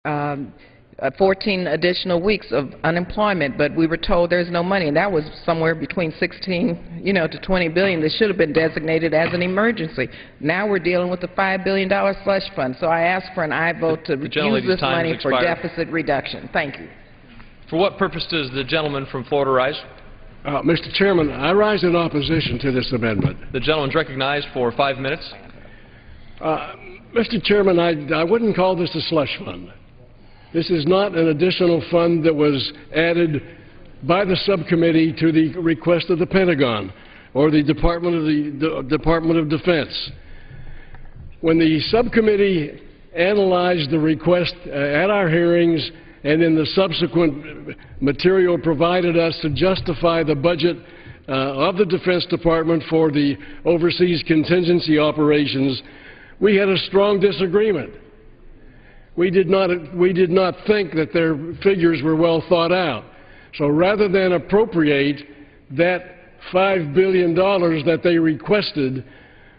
14 additional weeks of unemployment, but we were told there's no money, and that was somewhere between 16, to 20 billion that should have been designated as an emergency. Now we're dealing with the $5 billion slush fund. So I ask for an aye vote to use this money for deficit reduction. Thank you. For what purpose does the gentleman from Florida rise? Mr. Chairman, I rise in opposition to this amendment. The gentleman is recognized for 5 minutes. Mr. Chairman, I wouldn't call this a slush fund. This is not an additional fund that was added by the subcommittee to the request of the Pentagon or the Department of Defense. When the subcommittee analyzed the request at our hearings and in the subsequent material provided us to justify the budget of the Defense Department for the overseas contingency operations, we had a strong disagreement. We did not think that their figures were well thought out. So rather than appropriate that $5 billion that they requested,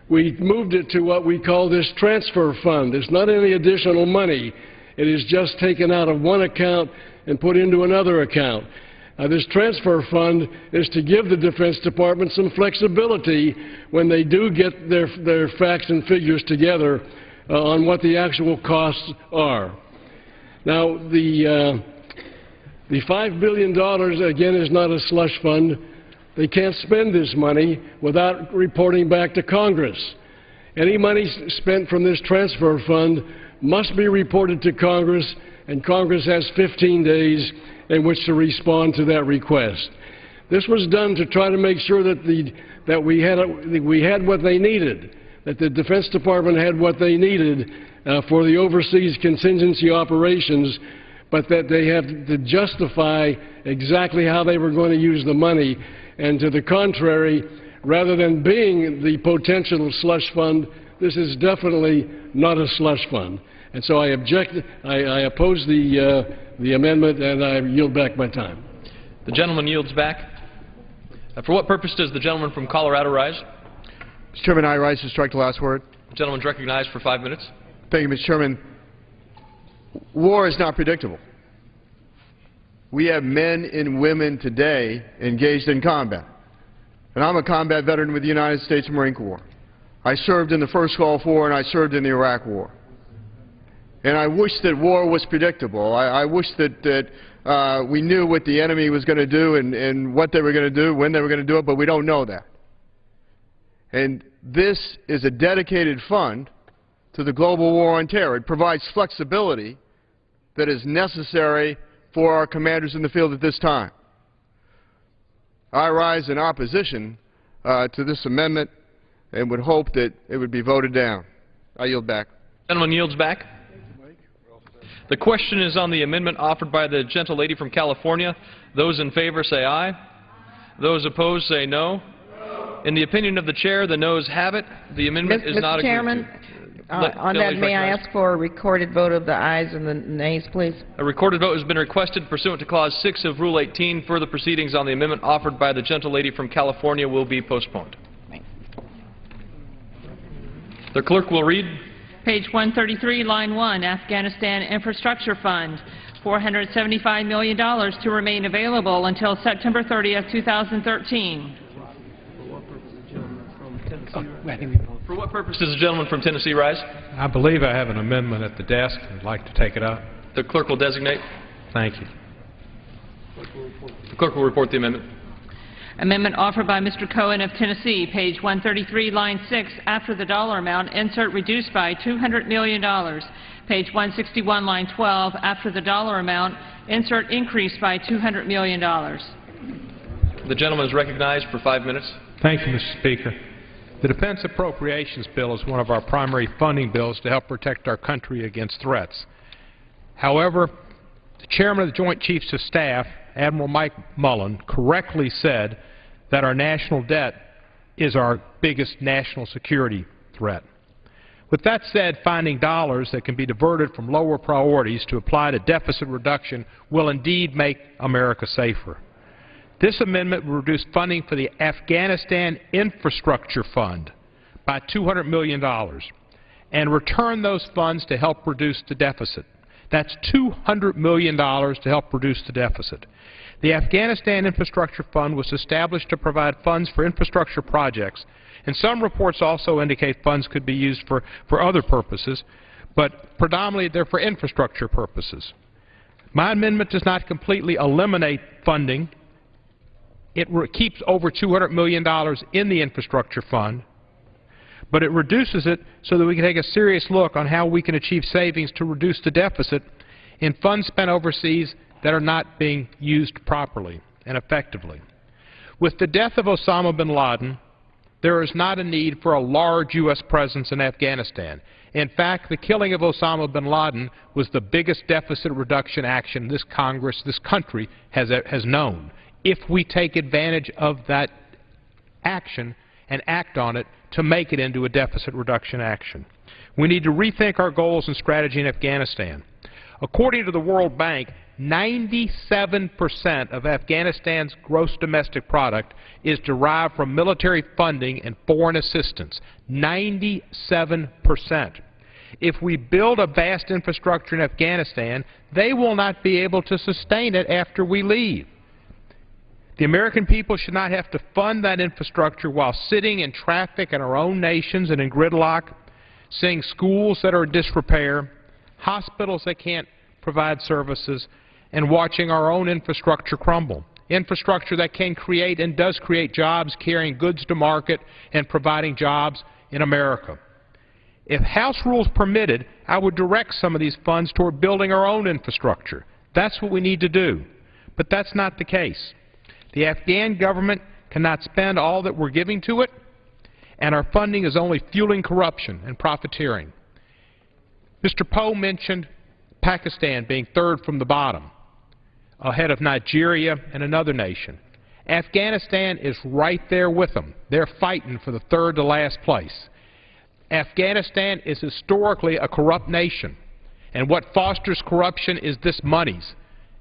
we moved it to what we call this transfer fund. It's not any additional money. It is just taken out of one account and put into another account. This transfer fund is to give the Defense Department some flexibility when they do get their facts and figures together on what the actual costs are. Now, the $5 billion, again, is not a slush fund. They can't spend this money without reporting back to Congress. Any money spent from this transfer fund must be reported to Congress, and Congress has 15 days in which to respond to that request. This was done to try to make sure that we had what they needed, that the Defense Department had what they needed for the overseas contingency operations, but that they had to justify exactly how they were going to use the money. And to the contrary, rather than being the potential slush fund, this is definitely not a slush fund. And so I oppose the amendment, and I yield back my time. The gentleman yields back. For what purpose does the gentleman from Colorado rise? Mr. Chairman, I rise to strike the last word. The gentleman is recognized for 5 minutes. Thank you, Mr. Chairman. War is not predictable. We have men and women today engaged in combat. And I'm a combat veteran with the United States Marine Corps. I served in the first Gulf War and I served in the Iraq War. And I wish that war was predictable. I wish that we knew what the enemy was going to do and what they were going to do, when they were going to do it, but we don't know that. And this is a dedicated fund to the global war on terror. It provides flexibility that is necessary for our commanders in the field at this time. I rise in opposition to this amendment and would hope that it would be voted down. I yield back. Gentleman yields back. The question is on the amendment offered by the gentlelady from California. Those in favor say aye. Those opposed say no. In the opinion of the chair, the noes have it. The amendment is not agreed to. Mr. Chairman, on that, may I ask for a recorded vote of the ayes and the nays, please? A recorded vote has been requested pursuant to Clause 6 of Rule 18. Further proceedings on the amendment offered by the gentlelady from California will be postponed. The clerk will read. Page 133, line 1, Afghanistan Infrastructure Fund, $475 million to remain available until September 30th, 2013. For what purpose does the gentleman from Tennessee rise? I believe I have an amendment at the desk. I'd like to take it up. The clerk will designate. Thank you. The clerk will report the amendment. Amendment offered by Mr. Cohen of Tennessee, page 133, line 6, after the dollar amount, insert reduced by $200 million. Page 161, line 12, after the dollar amount, insert increased by $200 million. The gentleman is recognized for 5 minutes. Thank you, Mr. Speaker. The Defense Appropriations Bill is one of our primary funding bills to help protect our country against threats. However, the Chairman of the Joint Chiefs of Staff, Admiral Mike Mullen, correctly said that our national debt is our biggest national security threat. With that said, finding dollars that can be diverted from lower priorities to apply to deficit reduction will indeed make America safer. This amendment will reduce funding for the Afghanistan Infrastructure Fund by $200 million and return those funds to help reduce the deficit. That's $200 million to help reduce the deficit. The Afghanistan Infrastructure Fund was established to provide funds for infrastructure projects, and some reports also indicate funds could be used for other purposes, but predominantly they're for infrastructure purposes. My amendment does not completely eliminate funding. It keeps over $200 million in the infrastructure fund, but it reduces it so that we can take a serious look on how we can achieve savings to reduce the deficit in funds spent overseas that are not being used properly and effectively. With the death of Osama bin Laden, there is not a need for a large U.S. presence in Afghanistan. In fact, the killing of Osama bin Laden was the biggest deficit reduction action this Congress, this country, has known. If we take advantage of that action and act on it to make it into a deficit reduction action. We need to rethink our goals and strategy in Afghanistan. According to the World Bank, 97% of Afghanistan's gross domestic product is derived from military funding and foreign assistance. 97%. If we build a vast infrastructure in Afghanistan, they will not be able to sustain it after we leave. The American people should not have to fund that infrastructure while sitting in traffic in our own nations and in gridlock, seeing schools that are in disrepair, hospitals that can't provide services, and watching our own infrastructure crumble. Infrastructure that can create and does create jobs, carrying goods to market and providing jobs in America. If House rules permitted, I would direct some of these funds toward building our own infrastructure. That's what we need to do. But that's not the case. The Afghan government cannot spend all that we're giving to it, and our funding is only fueling corruption and profiteering. Mr. Poe mentioned Pakistan being third from the bottom, ahead of Nigeria and another nation. Afghanistan is right there with them. They're fighting for the third to last place. Afghanistan is historically a corrupt nation, and what fosters corruption is this monies,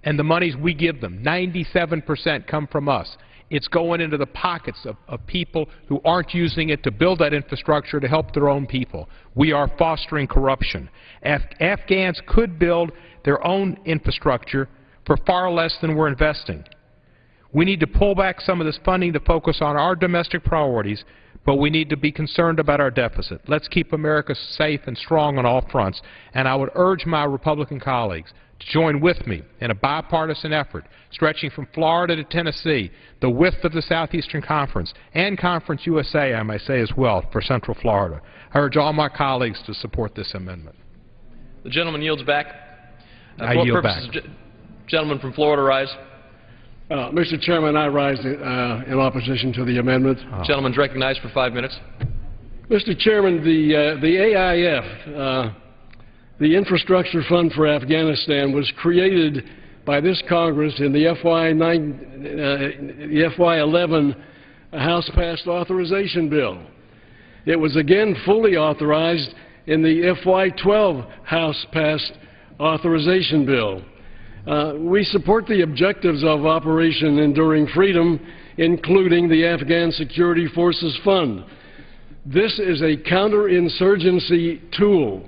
and the monies we give them. 97% come from us. It's going into the pockets of people who aren't using it to build that infrastructure to help their own people. We are fostering corruption. Afghans could build their own infrastructure for far less than we're investing. We need to pull back some of this funding to focus on our domestic priorities, but we need to be concerned about our deficit. Let's keep America safe and strong on all fronts, and I would urge my Republican colleagues to join with me in a bipartisan effort stretching from Florida to Tennessee, the width of the Southeastern Conference, and Conference USA, I may say as well, for Central Florida. I urge all my colleagues to support this amendment. The gentleman yields back. I yield back. Gentleman from Florida, rise. Mr. Chairman, I rise in opposition to the amendment. Gentleman's recognized for 5 minutes. Mr. Chairman, the AIF, the Infrastructure Fund for Afghanistan, was created by this Congress in the FY11 House-passed authorization bill. It was again fully authorized in the FY12 House-passed authorization bill. We support the objectives of Operation Enduring Freedom, including the Afghan Security Forces Fund. This is a counterinsurgency tool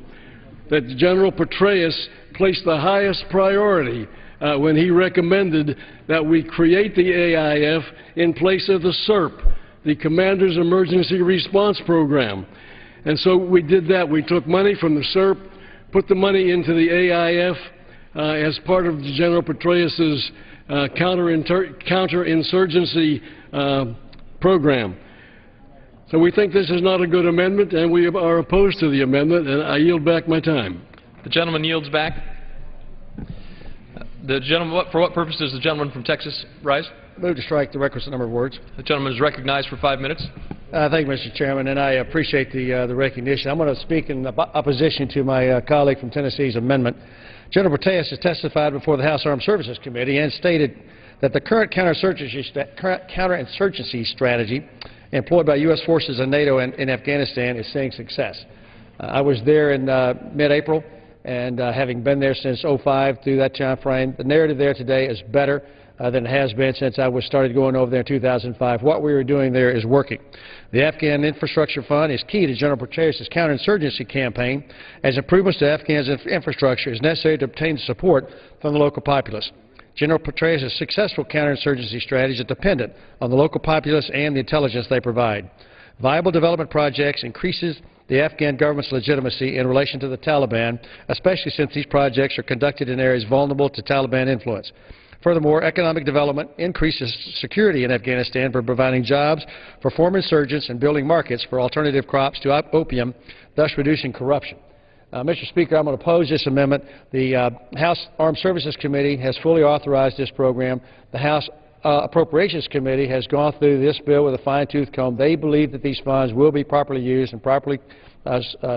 that General Petraeus placed the highest priority when he recommended that we create the AIF in place of the CERP, the Commander's Emergency Response Program. And so we did that. We took money from the CERP, put the money into the AIF as part of General Petraeus's counterinsurgency program. So we think this is not a good amendment, and we are opposed to the amendment, and I yield back my time. The gentleman yields back. The gentleman, for what purpose does the gentleman from Texas rise? Move to strike the requisite number of words. The gentleman is recognized for 5 minutes. Thank you, Mr. Chairman, and I appreciate the recognition. I'm going to speak in opposition to my colleague from Tennessee's amendment. General Petraeus has testified before the House Armed Services Committee and stated that the current counterinsurgency strategy employed by U.S. forces and NATO in Afghanistan is seeing success. I was there in mid-April, and having been there since '05 through that time frame, the narrative there today is better than it has been since I started going over there in 2005. What we were doing there is working. The Afghan Infrastructure Fund is key to General Petraeus' counterinsurgency campaign, as improvements to Afghan's infrastructure is necessary to obtain support from the local populace. General Petraeus' successful counterinsurgency strategies are dependent on the local populace and the intelligence they provide. Viable development projects increases the Afghan government's legitimacy in relation to the Taliban, especially since these projects are conducted in areas vulnerable to Taliban influence. Furthermore, economic development increases security in Afghanistan by providing jobs for former insurgents and building markets for alternative crops to opium, thus reducing corruption. Mr. Speaker, I'm going to oppose this amendment. The House Armed Services Committee has fully authorized this program. The House Appropriations Committee has gone through this bill with a fine-tooth comb. They believe that these funds will be properly used and properly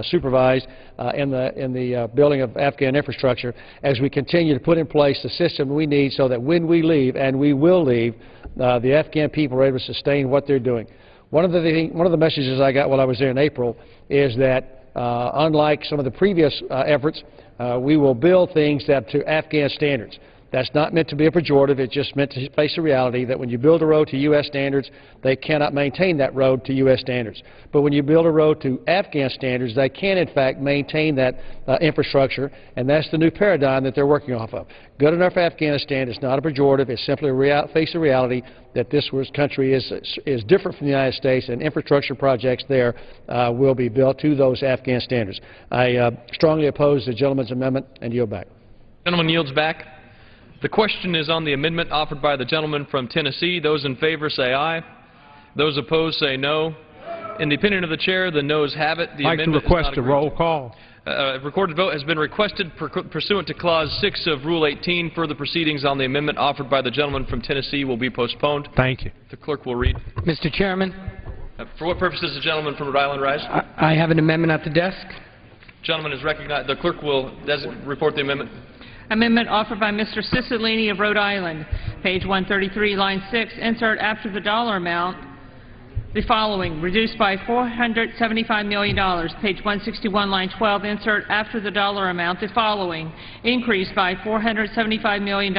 supervised in the building of Afghan infrastructure as we continue to put in place the system we need so that when we leave, and we will leave, the Afghan people are able to sustain what they're doing. One of the messages I got while I was there in April is that unlike some of the previous efforts, we will build things that to Afghan standards. That's not meant to be a pejorative. It's just meant to face the reality that when you build a road to U.S. standards, they cannot maintain that road to U.S. standards. But when you build a road to Afghan standards, they can, in fact, maintain that infrastructure, and that's the new paradigm that they're working off of. Good enough Afghanistan is not a pejorative. It's simply face the reality that this country is different from the United States, and infrastructure projects there will be built to those Afghan standards. I strongly oppose the gentleman's amendment and yield back. The gentleman yields back. The question is on the amendment offered by the gentleman from Tennessee. Those in favor say aye. Those opposed say no. In the opinion of the chair, the noes have it. The amendment I'd like to request a roll call. A recorded vote has been requested pursuant to Clause 6 of Rule 18. Further proceedings on the amendment offered by the gentleman from Tennessee will be postponed. Thank you. The clerk will read. Mr. Chairman. For what purpose does the gentleman from Rhode Island rise? I have an amendment at the desk. Gentleman is recognized. The clerk will report the amendment. Amendment offered by Mr. Cicilline of Rhode Island, page 133, line 6, insert after the dollar amount the following, reduced by $475 million. Page 161, line 12, insert after the dollar amount the following, increased by $475 million.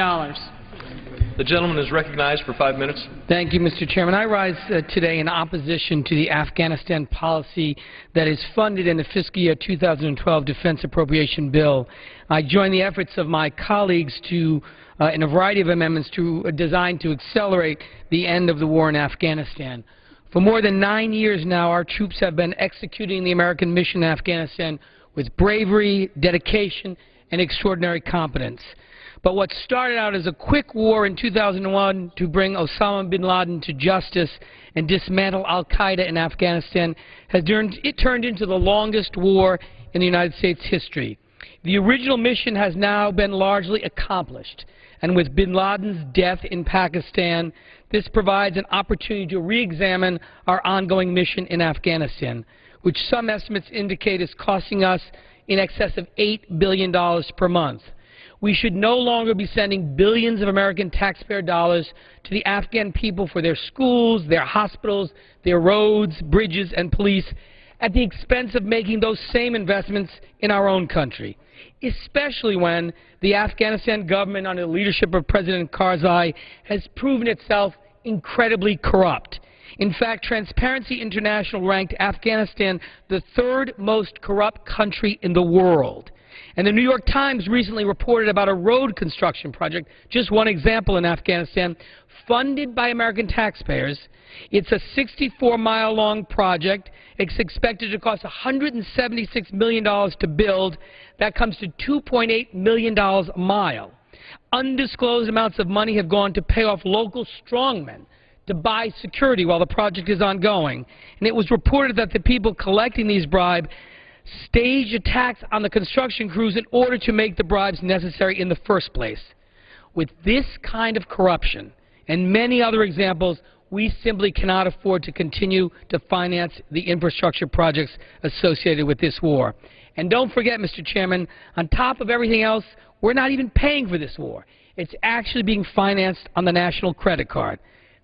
The gentleman is recognized for 5 minutes. Thank you, Mr. Chairman. I rise today in opposition to the Afghanistan policy that is funded in the fiscal year 2012 defense appropriation bill. I join the efforts of my colleagues to, in a variety of amendments designed to accelerate the end of the war in Afghanistan. For more than 9 years now, our troops have been executing the American mission in Afghanistan with bravery, dedication, and extraordinary competence. But what started out as a quick war in 2001 to bring Osama bin Laden to justice and dismantle al-Qaeda in Afghanistan has turned into the longest war in the United States history. The original mission has now been largely accomplished, and with bin Laden's death in Pakistan, this provides an opportunity to re-examine our ongoing mission in Afghanistan, which some estimates indicate is costing us in excess of $8 billion per month. We should no longer be sending billions of American taxpayer dollars to the Afghan people for their schools, their hospitals, their roads, bridges, and police at the expense of making those same investments in our own country, especially when the Afghanistan government under the leadership of President Karzai has proven itself incredibly corrupt. In fact, Transparency International ranked Afghanistan the third most corrupt country in the world. And the New York Times recently reported about a road construction project, just one example in Afghanistan, funded by American taxpayers. It's a 64-mile-long project. It's expected to cost $176 million to build. That comes to $2.8 million a mile. Undisclosed amounts of money have gone to pay off local strongmen to buy security while the project is ongoing. And it was reported that the people collecting these bribes staged attacks on the construction crews in order to make the bribes necessary in the first place. With this kind of corruption and many other examples, we simply cannot afford to continue to finance the infrastructure projects associated with this war. And don't forget, Mr. Chairman, on top of everything else, we're not even paying for this war. It's actually being financed on the national credit card.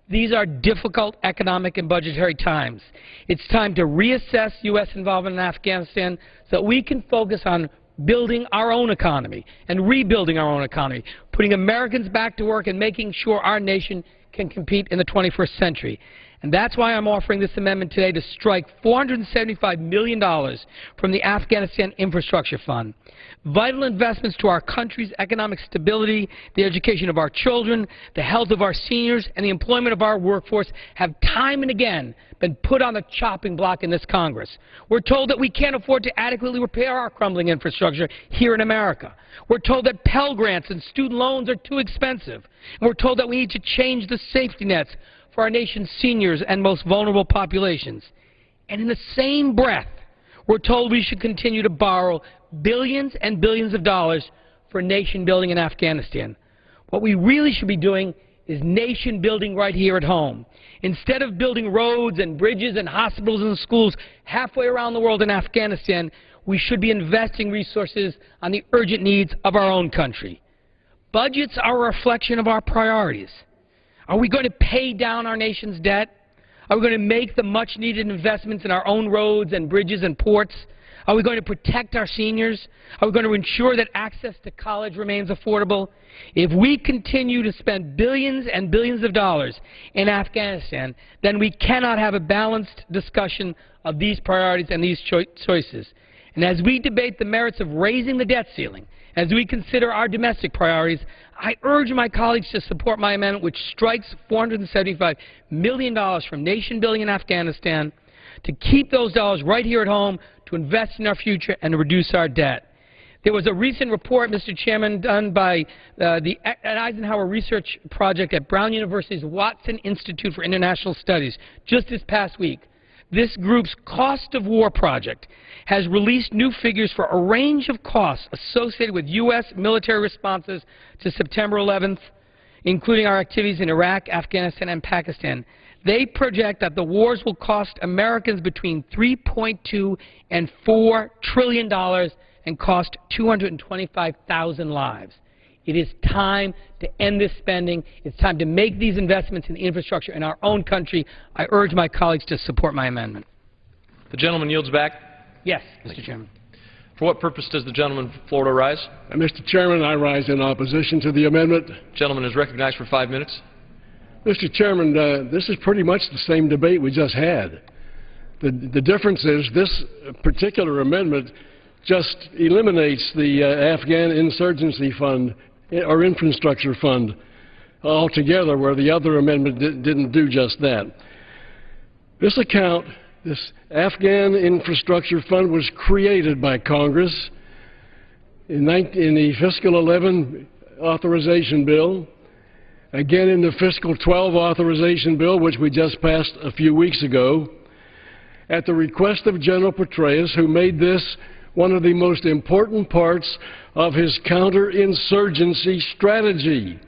These are difficult economic and budgetary times. It's time to reassess U.S. involvement in Afghanistan so that we can focus on building our own economy and rebuilding our own economy, putting Americans back to work and making sure our nation can compete in the 21st century. And that's why I'm offering this amendment today to strike $475 million from the Afghanistan Infrastructure Fund. Vital investments to our country's economic stability, the education of our children, the health of our seniors, and the employment of our workforce have time and again been put on the chopping block in this Congress. We're told that we can't afford to adequately repair our crumbling infrastructure here in America. We're told that Pell Grants and student loans are too expensive. And we're told that we need to change the safety nets for our nation's seniors and most vulnerable populations. And in the same breath, we're told we should continue to borrow billions and billions of dollars for nation building in Afghanistan. What we really should be doing is nation building right here at home. Instead of building roads and bridges and hospitals and schools halfway around the world in Afghanistan, we should be investing resources on the urgent needs of our own country. Budgets are a reflection of our priorities. Are we going to pay down our nation's debt? Are we going to make the much-needed investments in our own roads and bridges and ports? Are we going to protect our seniors? Are we going to ensure that access to college remains affordable? If we continue to spend billions and billions of dollars in Afghanistan, then we cannot have a balanced discussion of these priorities and these choices. And as we debate the merits of raising the debt ceiling, as we consider our domestic priorities, I urge my colleagues to support my amendment, which strikes $475 million from nation building in Afghanistan, to keep those dollars right here at home, to invest in our future, and to reduce our debt. There was a recent report, Mr. Chairman, done by the Eisenhower Research Project at Brown University's Watson Institute for International Studies just this past week. This group's Cost of War project has released new figures for a range of costs associated with U.S. military responses to September 11th, including our activities in Iraq, Afghanistan, and Pakistan. They project that the wars will cost Americans between $3.2 and $4 trillion and cost 225,000 lives. It is time to end this spending. It's time to make these investments in the infrastructure in our own country. I urge my colleagues to support my amendment. The gentleman yields back. Yes, Mr. Chairman. For what purpose does the gentleman from Florida rise? Mr. Chairman, I rise in opposition to the amendment. The gentleman is recognized for 5 minutes. Mr. Chairman, this is pretty much the same debate we just had. The difference is this particular amendment just eliminates the Afghan insurgency fund or infrastructure fund altogether, where the other amendment didn't do just that. This account, this Afghan infrastructure fund, was created by Congress in the fiscal 11 authorization bill, again in the fiscal 12 authorization bill, which we just passed a few weeks ago, at the request of General Petraeus, who made this one of the most important parts of his counterinsurgency strategy.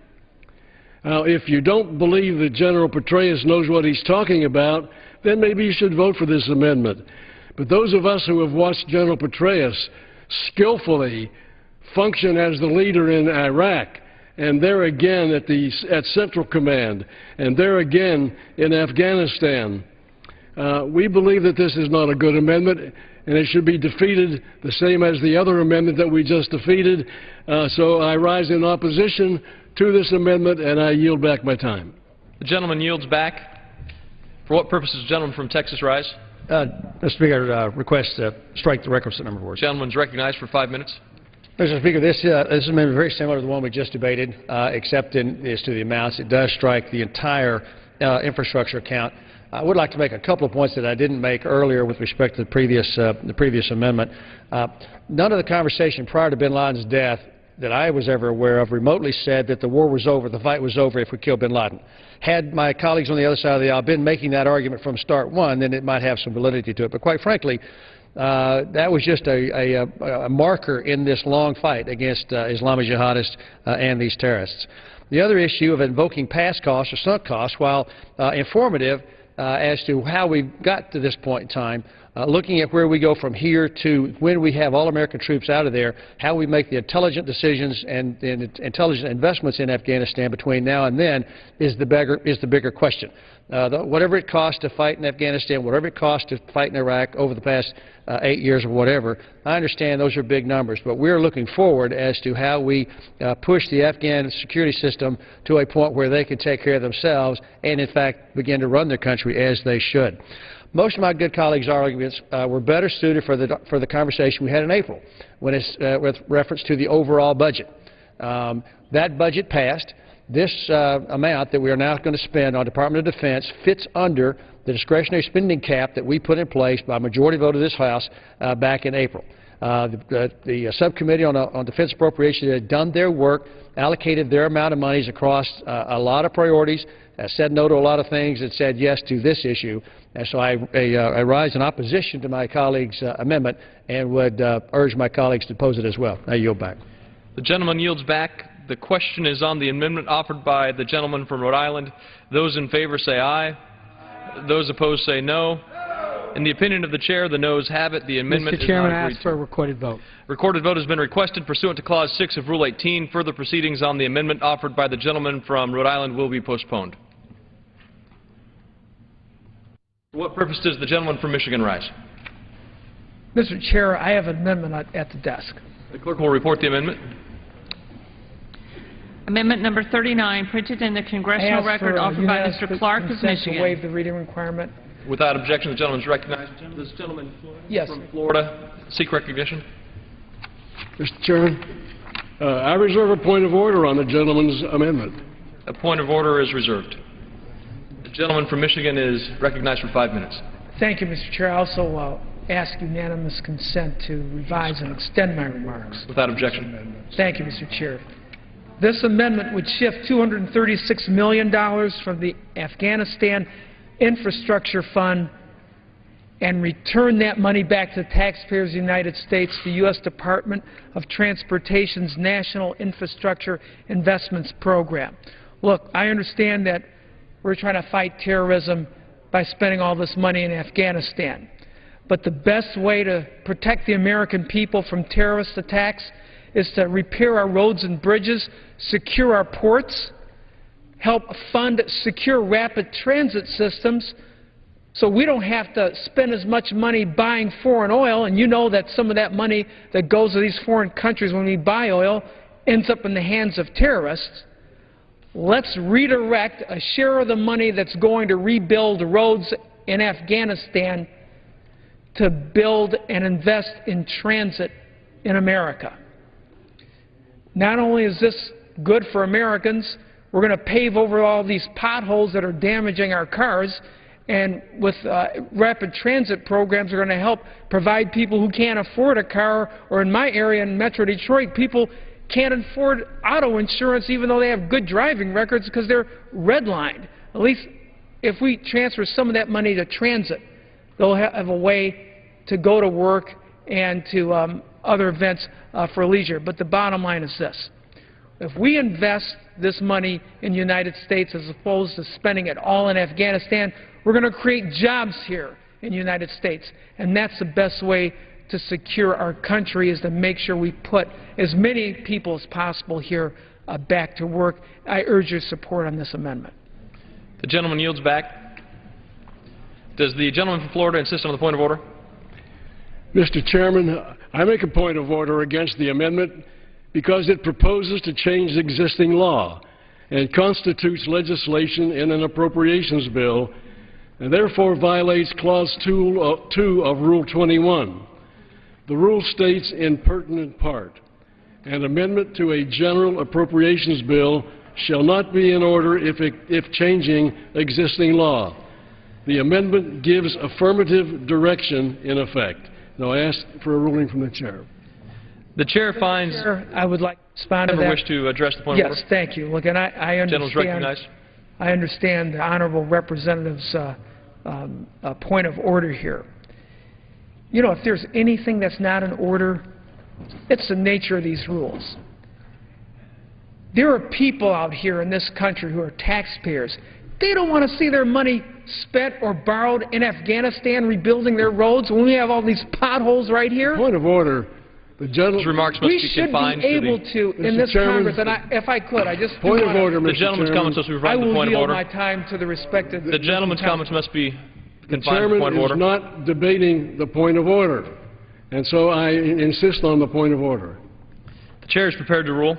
Now, if you don't believe that General Petraeus knows what he's talking about, then maybe you should vote for this amendment. But those of us who have watched General Petraeus skillfully function as the leader in Iraq, and there again at Central Command, and there again in Afghanistan, we believe that this is not a good amendment, and it should be defeated the same as the other amendment that we just defeated. So I rise in opposition to this amendment, and I yield back my time. The gentleman yields back. For what purpose does the gentleman from Texas rise? Mr. Speaker, request strike the requisite number of words. The gentleman is recognized for 5 minutes. Mr. Speaker, this amendment is very similar to the one we just debated, except as to the amounts. It does strike the entire infrastructure account. I would like to make a couple of points that I didn't make earlier with respect to the previous amendment. None of the conversation prior to bin Laden's death that I was ever aware of remotely said that the war was over, the fight was over if we killed bin Laden. Had my colleagues on the other side of the aisle been making that argument from start one, then it might have some validity to it. But quite frankly, that was just a marker in this long fight against Islamic jihadists and these terrorists. The other issue of invoking past costs or sunk costs, while informative as to how we got to this point in time, looking at where we go from here to when we have all American troops out of there, how we make the intelligent decisions and intelligent investments in Afghanistan between now and then is the bigger question. Whatever it costs to fight in Afghanistan, whatever it costs to fight in Iraq over the past 8 years or whatever, I understand those are big numbers, but we're looking forward as to how we push the Afghan security system to a point where they can take care of themselves and, in fact, begin to run their country as they should. Most of my good colleagues' arguments were better suited for the conversation we had in April when it's with reference to the overall budget. That budget passed. This amount that we are now going to spend on Department of Defense fits under the discretionary spending cap that we put in place by majority vote of this House back in April. The subcommittee on defense appropriations had done their work, allocated their amount of monies across a lot of priorities, said no to a lot of things, and said yes to this issue. And so I rise in opposition to my colleague's amendment and would urge my colleagues to oppose it as well. I yield back. The gentleman yields back. The question is on the amendment offered by the gentleman from Rhode Island. Those in favor say aye. Those opposed say no. In the opinion of the chair, the noes have it. The amendment Mr. Chairman, is not I agreed ask for a to. recorded vote. Recorded vote has been requested pursuant to Clause 6 of Rule 18. Further proceedings on the amendment offered by the gentleman from Rhode Island will be postponed. For what purpose does the gentleman from Michigan rise? Mr. Chair, I have an amendment at the desk. The clerk will report the amendment. Amendment number 39, printed in the congressional record, offered by Mr. Clark of consent to waive Michigan. the reading requirement. Without objection, the gentleman is recognized. Does the gentleman from Florida seek recognition? Mr. Chairman, I reserve a point of order on the gentleman's amendment. A point of order is reserved. The gentleman from Michigan is recognized for 5 minutes. Thank you, Mr. Chair. I also ask unanimous consent to revise and extend my remarks. Without objection. Thank you, Mr. Chair. This amendment would shift $236 million from the Afghanistan Infrastructure Fund and return that money back to the taxpayers of the United States, the U.S. Department of Transportation's National Infrastructure Investments Program. Look, I understand that we're trying to fight terrorism by spending all this money in Afghanistan. But the best way to protect the American people from terrorist attacks is to repair our roads and bridges, secure our ports, help fund secure rapid transit systems so we don't have to spend as much money buying foreign oil, and you know that some of that money that goes to these foreign countries when we buy oil ends up in the hands of terrorists. Let's redirect a share of the money that's going to rebuild roads in Afghanistan to build and invest in transit in America. Not only is this good for Americans, we're going to pave over all these potholes that are damaging our cars, and with rapid transit programs, we're going to help provide people who can't afford a car, or in my area in Metro Detroit, people can't afford auto insurance even though they have good driving records because they're redlined. At least if we transfer some of that money to transit, they'll have a way to go to work and to other events for leisure. But the bottom line is this. If we invest this money in the United States as opposed to spending it all in Afghanistan, we're going to create jobs here in the United States. And that's the best way to secure our country, is to make sure we put as many people as possible here back to work. I urge your support on this amendment. The gentleman yields back. Does the gentleman from Florida insist on the point of order? Mr. Chairman, I make a point of order against the amendment because it proposes to change existing law and constitutes legislation in an appropriations bill, and therefore violates Clause 2 of Rule 21. The rule states in pertinent part, an amendment to a general appropriations bill shall not be in order if changing existing law. The amendment gives affirmative direction in effect. Now I ask for a ruling from the chair. The chair finds... Chair, I would like to respond to that. Wish to address the point of order? Yes, thank you. Look, and I understand the honorable representative's point of order here. You know, if there's anything that's not in order, it's the nature of these rules. There are people out here in this country who are taxpayers They don't want to see their money spent or borrowed in Afghanistan rebuilding their roads when we have all these potholes right here. Point of order. The His remarks must We be should confined be able to, in this Congress, and if I could, I just do Point of wanna- order, The Mr. gentleman's Chairman. comments must be I confined to the will point of yield order. my time to the respected... The gentleman's comments must be The confined to the chairman point of is order. not debating the point of order, and so I insist on the point of order. The chair is prepared to rule.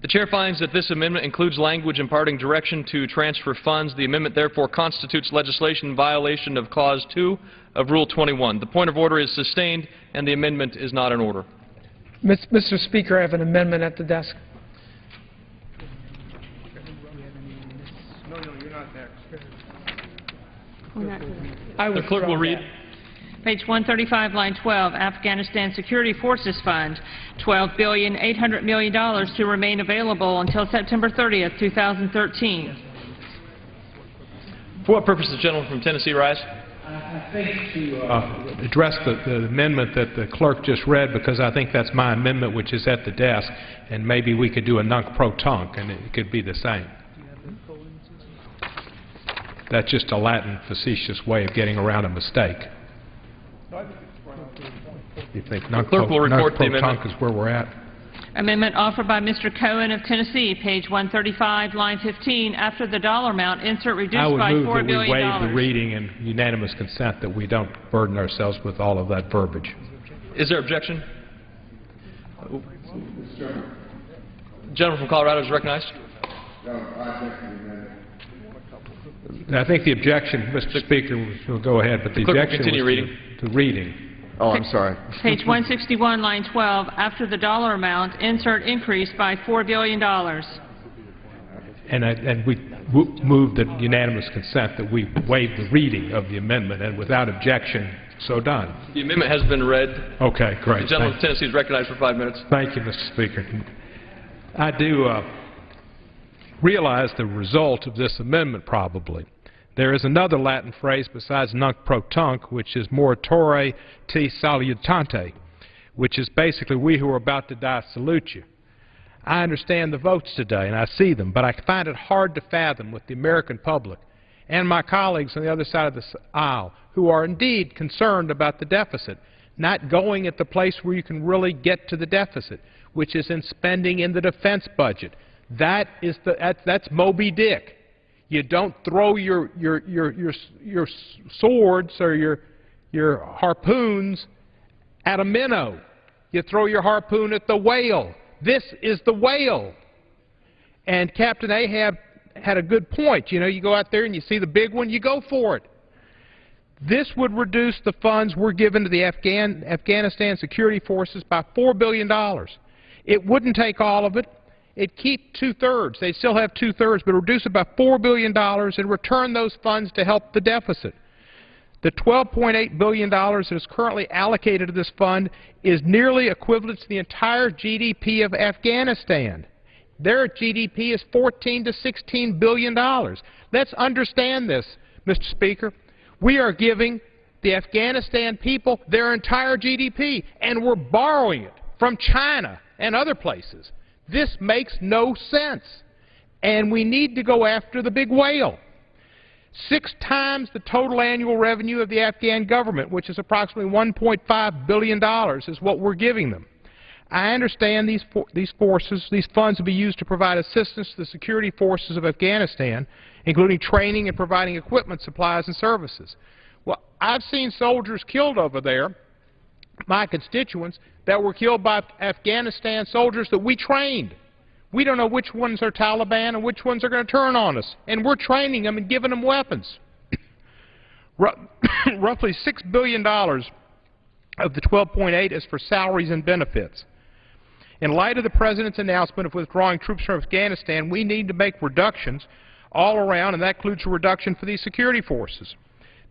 The chair finds that this amendment includes language imparting direction to transfer funds. The amendment therefore constitutes legislation in violation of Clause 2 of Rule 21. The point of order is sustained, and the amendment is not in order. Mr. Speaker, I have an amendment at the desk. The clerk will read. Page 135, line 12, Afghanistan Security Forces Fund, $12.8 billion to remain available until September 30th, 2013. For what purpose does the gentleman from Tennessee rise? I think to address the amendment that the clerk just read, because I think that's my amendment, which is at the desk, and maybe we could do a nunc-pro-tunc, and it could be the same. That's just a Latin facetious way of getting around a mistake. You think clerk will report the amendment. nunc-pro-tunc is where we're at? Amendment offered by Mr. Cohen of Tennessee, page 135, line 15, after the dollar amount, insert reduced I would by move $4 that we billion. waive the reading and unanimous consent, that we don't burden ourselves with all of that verbiage. Is there objection? The gentleman from Colorado is recognized. I think the objection, Mr. Speaker, will go ahead, but the Clerk will objection continue was reading. to reading. Oh, I'm sorry. Page 161, line 12, after the dollar amount, insert increase by $4 billion. And we move the unanimous consent that we waive the reading of the amendment, and without objection, so done. The amendment has been read. Okay, great. The gentleman from Tennessee is recognized for 5 minutes. Thank you, Mr. Speaker. I do realize the result of this amendment, probably. There is another Latin phrase besides nunc-pro-tunc, which is moritore te salutante, which is basically, we who are about to die salute you. I understand the votes today, and I see them, but I find it hard to fathom with the American public and my colleagues on the other side of the aisle who are indeed concerned about the deficit, not going at the place where you can really get to the deficit, which is in spending in the defense budget. That's Moby Dick. You don't throw your swords or your harpoons at a minnow. You throw your harpoon at the whale. This is the whale. And Captain Ahab had a good point. You know, you go out there and you see the big one, you go for it. This would reduce the funds we're giving to the Afghanistan security forces by $4 billion. It wouldn't take all of it. It'd keep two-thirds. They'd still have two-thirds, but reduce it by $4 billion and return those funds to help the deficit. The $12.8 billion that is currently allocated to this fund is nearly equivalent to the entire GDP of Afghanistan. Their GDP is $14 to $16 billion. Let's understand this, Mr. Speaker. We are giving the Afghanistan people their entire GDP, and we're borrowing it from China and other places. This makes no sense, and we need to go after the big whale. 6 times the total annual revenue of the Afghan government, which is approximately $1.5 billion, is what we're giving them. I understand these funds will be used to provide assistance to the security forces of Afghanistan, including training and providing equipment, supplies, and services. Well, I've seen soldiers killed over there, my constituents, that were killed by Afghanistan soldiers that we trained. We don't know which ones are Taliban and which ones are going to turn on us, and we're training them and giving them weapons. Roughly $6 billion of the $12.8 is for salaries and benefits. In light of the President's announcement of withdrawing troops from Afghanistan, we need to make reductions all around, and that includes a reduction for these security forces.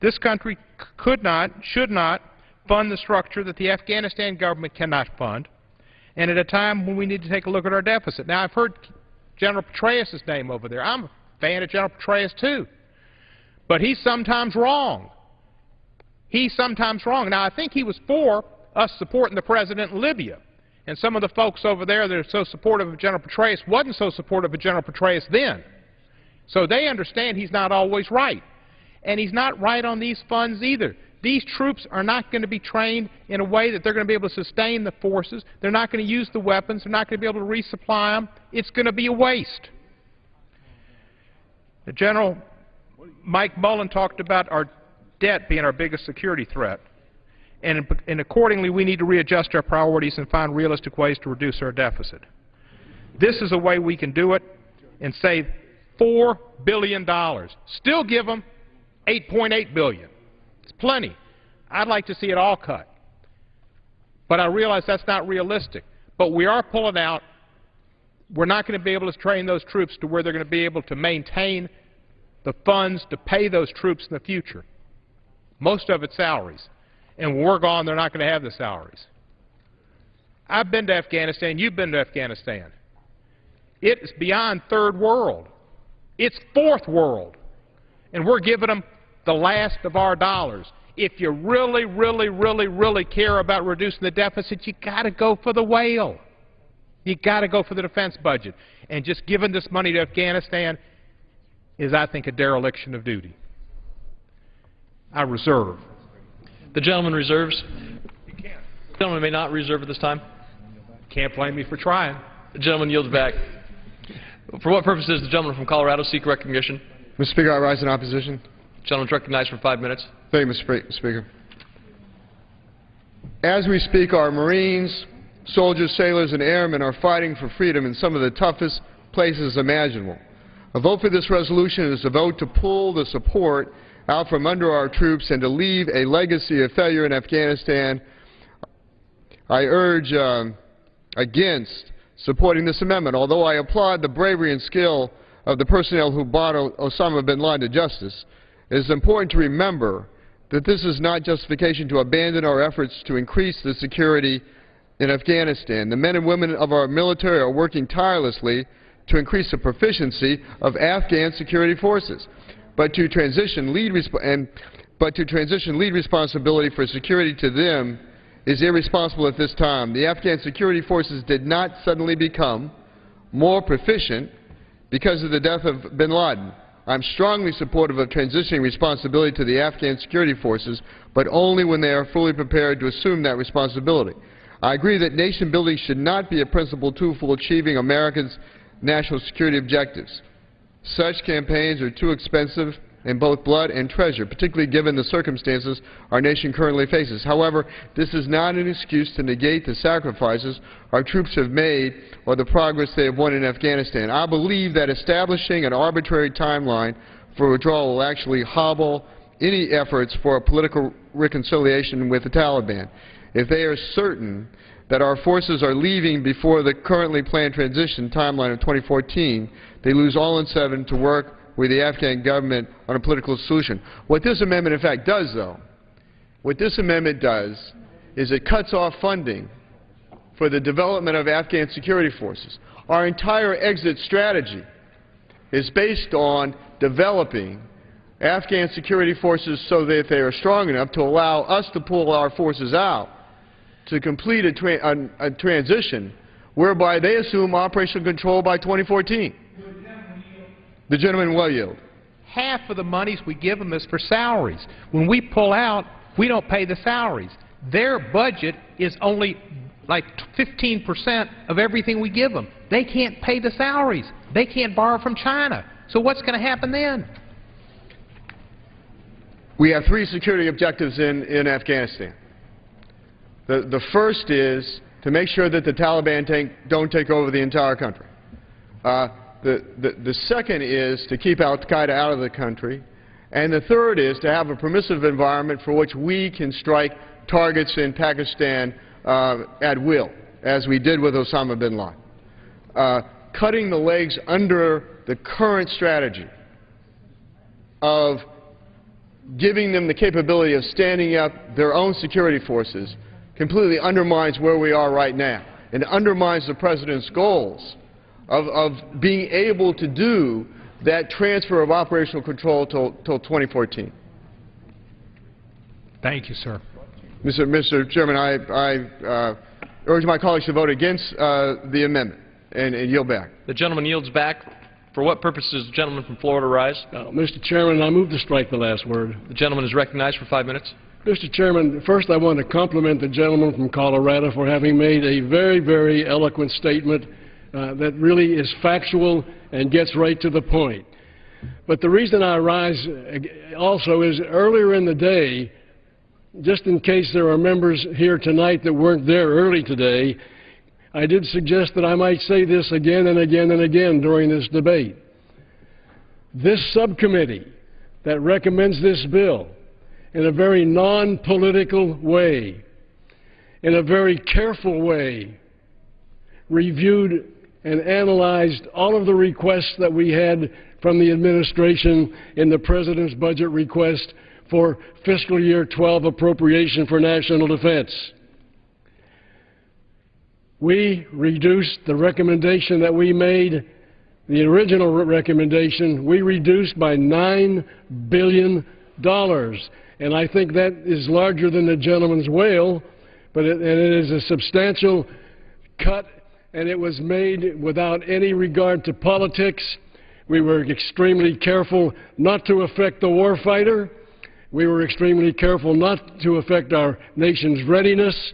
This country could not, should not, fund the structure that the Afghanistan government cannot fund, and at a time when we need to take a look at our deficit. Now, I've heard General Petraeus' name over there. I'm a fan of General Petraeus, too. But he's sometimes wrong. He's sometimes wrong. Now, I think he was for us supporting the president in Libya. And some of the folks over there that are so supportive of General Petraeus wasn't so supportive of General Petraeus then. So they understand he's not always right. And he's not right on these funds either. These troops are not going to be trained in a way that they're going to be able to sustain the forces. They're not going to use the weapons. They're not going to be able to resupply them. It's going to be a waste. General Mike Mullen talked about our debt being our biggest security threat. And accordingly, we need to readjust our priorities and find realistic ways to reduce our deficit. This is a way we can do it and save $4 billion. Still give them $8.8 billion. It's plenty. I'd like to see it all cut. But I realize that's not realistic. But we are pulling out. We're not going to be able to train those troops to where they're going to be able to maintain the funds to pay those troops in the future. Most of it's salaries. And when we're gone, they're not going to have the salaries. I've been to Afghanistan. You've been to Afghanistan. It is beyond third world. It's fourth world. And we're giving them the last of our dollars. If you really, really, really, really care about reducing the deficit, you got to go for the whale. You got to go for the defense budget. And just giving this money to Afghanistan is, I think, a dereliction of duty. I reserve. The gentleman reserves. The gentleman may not reserve at this time. Can't blame me for trying. The gentleman yields back. For what purpose does the gentleman from Colorado seek recognition? Mr. Speaker, I rise in opposition. The gentleman is recognized for 5 minutes. Thank you, Mr. Speaker. As we speak, our Marines, soldiers, sailors, and airmen are fighting for freedom in some of the toughest places imaginable. A vote for this resolution is a vote to pull the support out from under our troops and to leave a legacy of failure in Afghanistan. I urge against supporting this amendment. Although I applaud the bravery and skill of the personnel who brought Osama bin Laden to justice, it is important to remember that this is not justification to abandon our efforts to increase the security in Afghanistan. The men and women of our military are working tirelessly to increase the proficiency of Afghan security forces. But to transition lead responsibility for security to them is irresponsible at this time. The Afghan security forces did not suddenly become more proficient because of the death of bin Laden. I'm strongly supportive of transitioning responsibility to the Afghan security forces, but only when they are fully prepared to assume that responsibility. I agree that nation building should not be a principal tool for achieving Americans' national security objectives. Such campaigns are too expensive in both blood and treasure, particularly given the circumstances our nation currently faces. However, this is not an excuse to negate the sacrifices our troops have made or the progress they have won in Afghanistan. I believe that establishing an arbitrary timeline for withdrawal will actually hobble any efforts for a political reconciliation with the Taliban. If they are certain that our forces are leaving before the currently planned transition timeline of 2014, they lose all incentive to work with the Afghan government on a political solution. What this amendment in fact does, though, is it cuts off funding for the development of Afghan security forces. Our entire exit strategy is based on developing Afghan security forces so that they are strong enough to allow us to pull our forces out to complete a transition whereby they assume operational control by 2014. The gentleman will yield. Half of the monies we give them is for salaries. When we pull out, we don't pay the salaries. Their budget is only like 15% of everything we give them. They can't pay the salaries. They can't borrow from China. So what's going to happen then? We have three security objectives in Afghanistan. The first is to make sure that the Taliban don't take over the entire country. The second is to keep al-Qaeda out of the country. And the third is to have a permissive environment for which we can strike targets in Pakistan at will, as we did with Osama bin Laden. Cutting the legs under the current strategy of giving them the capability of standing up their own security forces completely undermines where we are right now and undermines the President's goals of being able to do that transfer of operational control till 2014. Thank you, sir. Mr. Chairman, I urge my colleagues to vote against the amendment and yield back. The gentleman yields back. For what purpose does the gentleman from Florida rise? Mr. Chairman, I move to strike the last word. The gentleman is recognized for 5 minutes. Mr. Chairman, first I want to compliment the gentleman from Colorado for having made a very, very eloquent statement that really is factual and gets right to the point. But the reason I rise also is earlier in the day, just in case there are members here tonight that weren't there early today, I did suggest that I might say this again and again and again during this debate. This subcommittee that recommends this bill in a very non-political way, in a very careful way, reviewed and analyzed all of the requests that we had from the administration in the President's budget request for fiscal year 12 appropriation for national defense. We reduced the recommendation that we made, the original recommendation, we reduced by $9 billion. And I think that is larger than the gentleman's whale, but it is a substantial cut, and it was made without any regard to politics. We were extremely careful not to affect the warfighter. We were extremely careful not to affect our nation's readiness.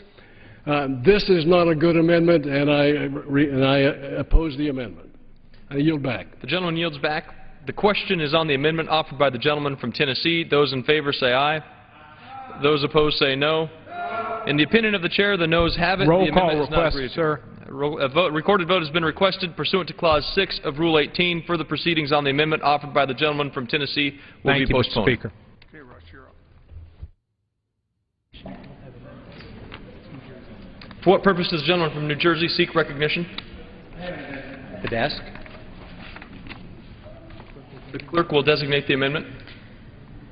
This is not a good amendment, and I oppose the amendment. I yield back. The gentleman yields back. The question is on the amendment offered by the gentleman from Tennessee. Those in favor say aye. Those opposed say no. In the opinion of the chair, the noes have it. Roll the call amendment is not request, agreed to. sir. A recorded vote has been requested pursuant to Clause 6 of Rule 18. Further proceedings on the amendment offered by the gentleman from Tennessee will be postponed. Thank you, Mr. Speaker. For what purpose does the gentleman from New Jersey seek recognition? The desk. The clerk will designate the amendment.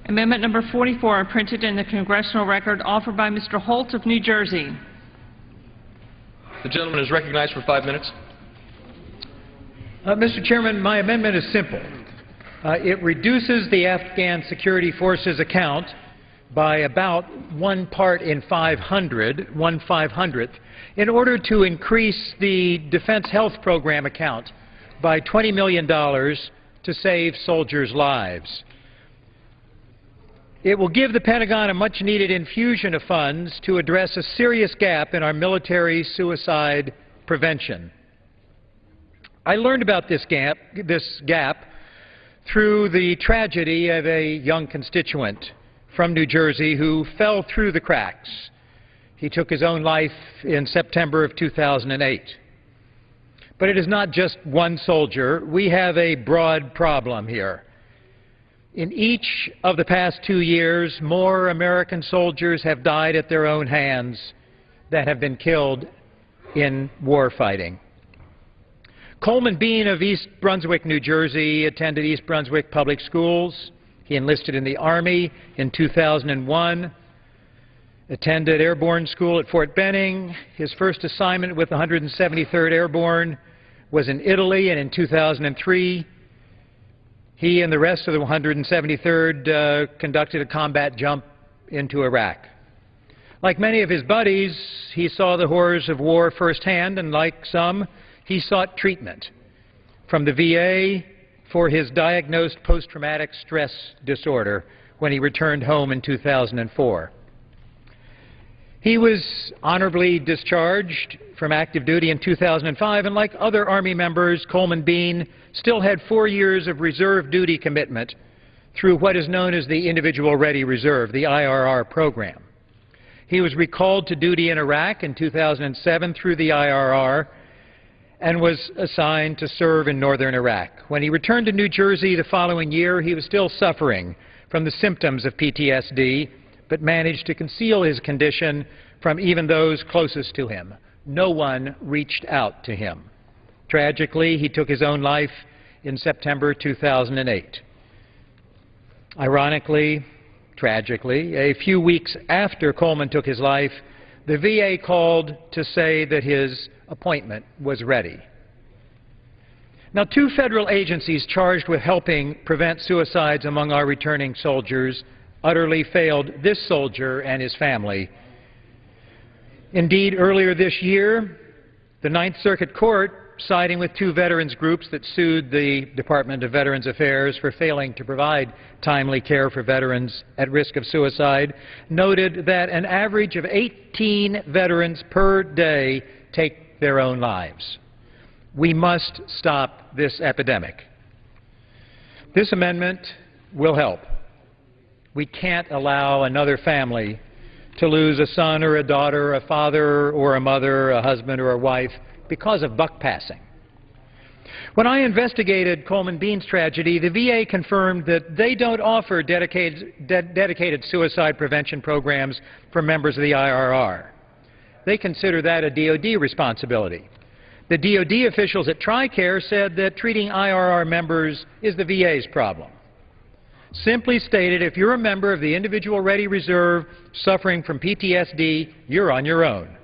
Amendment number 44, printed in the Congressional Record, offered by Mr. Holt of New Jersey. The gentleman is recognized for 5 minutes. Mr. Chairman, my amendment is simple. It reduces the Afghan Security Forces account by about 1 part in 500, 1/500th, in order to increase the Defense Health Program account by $20 million to save soldiers' lives. It will give the Pentagon a much-needed infusion of funds to address a serious gap in our military suicide prevention. I learned about this gap through the tragedy of a young constituent from New Jersey who fell through the cracks. He took his own life in September of 2008. But it is not just one soldier. We have a broad problem here. In each of the past 2 years, more American soldiers have died at their own hands than have been killed in war fighting. Coleman Bean of East Brunswick, New Jersey, attended East Brunswick Public Schools. He enlisted in the Army in 2001, attended airborne school at Fort Benning. His first assignment with the 173rd Airborne was in Italy, and in 2003, he and the rest of the 173rd conducted a combat jump into Iraq. Like many of his buddies, he saw the horrors of war firsthand, and like some, he sought treatment from the VA for his diagnosed post-traumatic stress disorder when he returned home in 2004. He was honorably discharged from active duty in 2005, and like other Army members, Coleman Bean still had 4 years of reserve duty commitment through what is known as the Individual Ready Reserve, the IRR program. He was recalled to duty in Iraq in 2007 through the IRR and was assigned to serve in northern Iraq. When he returned to New Jersey the following year, he was still suffering from the symptoms of PTSD, but managed to conceal his condition from even those closest to him. No one reached out to him. Tragically, he took his own life in September 2008. Ironically, tragically, a few weeks after Coleman took his life, the VA called to say that his appointment was ready. Now, 2 federal agencies charged with helping prevent suicides among our returning soldiers utterly failed this soldier and his family. Indeed, earlier this year, the Ninth Circuit Court siding with two veterans groups that sued the Department of Veterans Affairs for failing to provide timely care for veterans at risk of suicide, noted that an average of 18 veterans per day take their own lives. We must stop this epidemic. This amendment will help. We can't allow another family to lose a son or a daughter, a father or a mother, a husband or a wife because of buck passing. When I investigated Coleman Bean's tragedy, the VA confirmed that they don't offer dedicated suicide prevention programs for members of the IRR. They consider that a DoD responsibility. The DoD officials at TRICARE said that treating IRR members is the VA's problem. Simply stated, if you're a member of the Individual Ready Reserve suffering from PTSD, you're on your own.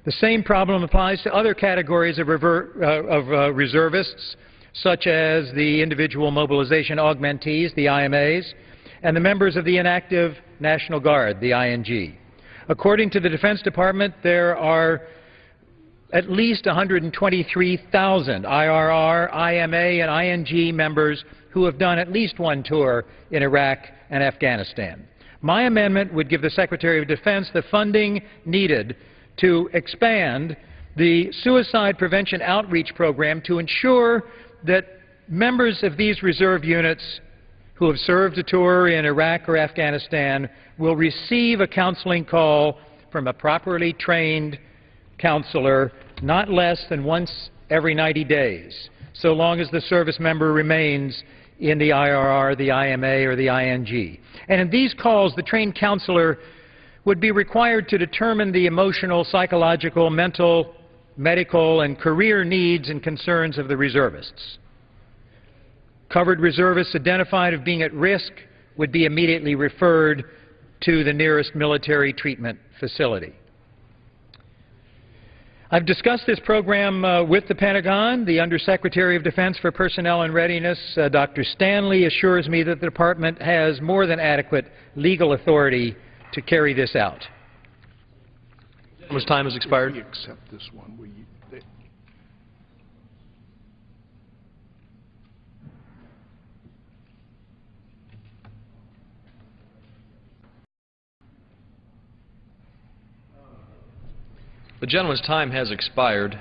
The same problem applies to other categories of reservists, such as the Individual Mobilization Augmentees, the IMAs, and the members of the Inactive National Guard, the ING. According to the Defense Department, there are at least 123,000 IRR, IMA, and ING members who have done at least one tour in Iraq and Afghanistan. My amendment would give the Secretary of Defense the funding needed to expand the suicide prevention outreach program to ensure that members of these reserve units who have served a tour in Iraq or Afghanistan will receive a counseling call from a properly trained counselor not less than once every 90 days, so long as the service member remains in the IRR, the IMA, or the ING. And in these calls, the trained counselor would be required to determine the emotional, psychological, mental, medical, and career needs and concerns of the reservists. Covered reservists identified as being at risk would be immediately referred to the nearest military treatment facility. I've discussed this program with the Pentagon. The Undersecretary of Defense for Personnel and Readiness, Dr. Stanley, assures me that the Department has more than adequate legal authority to carry this out. How much time has expired? We accept this one. The gentleman's time has expired.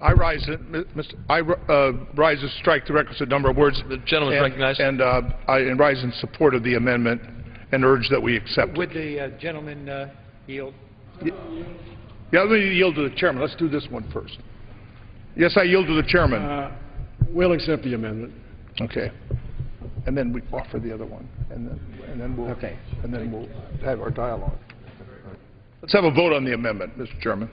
I rise to strike the requisite number of words. The gentleman is recognized. And I rise in support of the amendment and urge that we accept Would it. the gentleman yield? Yeah, let me yield to the chairman. Let's do this one first. Yes, I yield to the chairman. We'll accept the amendment. Okay. And then we offer the other one, and then we'll have our dialogue. Let's have a vote on the amendment, Mr. Chairman.